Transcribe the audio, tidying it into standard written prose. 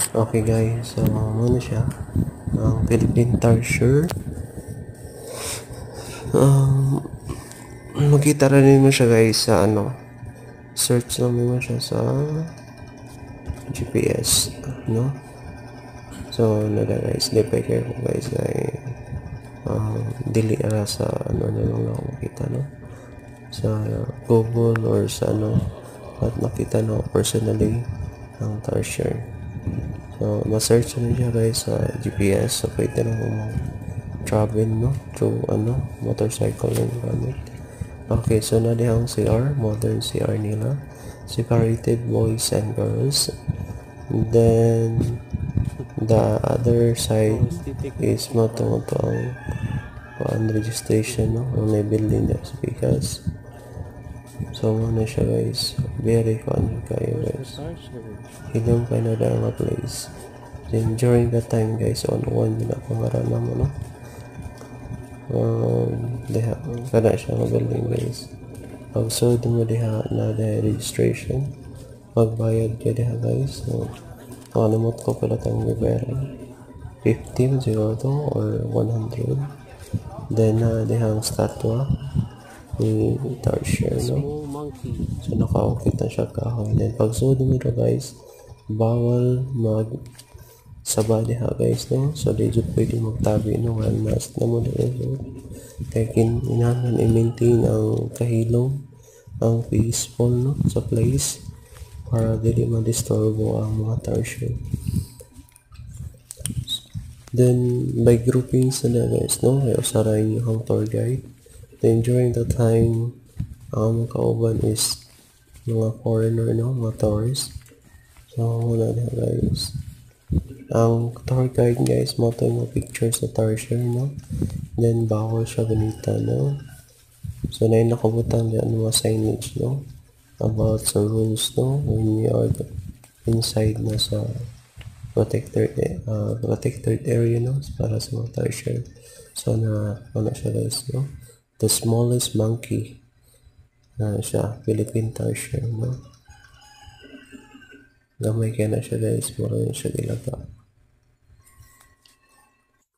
Okay guys, so ano siya, ang Philippine Tarsier. Makita rin mo siya guys sa search lang mo siya sa GPS, no? So guys, di pa careful guys, dili ara sa na lang ako makita, no? Sa Google or sa at nakita no personally ang Tarsier. So ma-search na siya guys sa GPS, so pwede na mo travel no through motorcycle yung gamit. Okay, so na dihang CR, modern CR nila, separated boys and girls. And then the other side is moto ang registration no ang building na because so muna siya guys, very fun kayo guys, hilong kayo na dahil nga place. Then during that time guys, on one na pangarana mo no, diha kada siya nga building guys. Pag so mo diha na dahil registration, magbayad ka diha guys. So malimot ko pala tayong bayaran 50 0 or 100. Then dihang statwa ni Tarsier no, so nakaukit na siya kahoy. Then pag sud mo ito guys, bawal mag saba diha guys no, so legit pwede magtabi no nga mask na mo na so kaya kinahanglan i-maintain ang kahilom, ang peaceful no sa place para dili ma-disturbo ang mga Tarsier. Then by groupings na guys no, ay usaray niyo ang tour guide. Then during the time ang kauban is mga foreigner no, mga tourists. So muna na guys, ang tour guide guys mo to yung picture sa Tarsier no, then bawal siya ganita no. So na yung nakabutang diyan mga signage no about sa rules no when you are inside na sa protected area no para sa mga Tarsier. So na siya guys no, the smallest monkey na siya, Philippine Tarsier no, gamay kaya na siya guys, mura yun siya dilaga.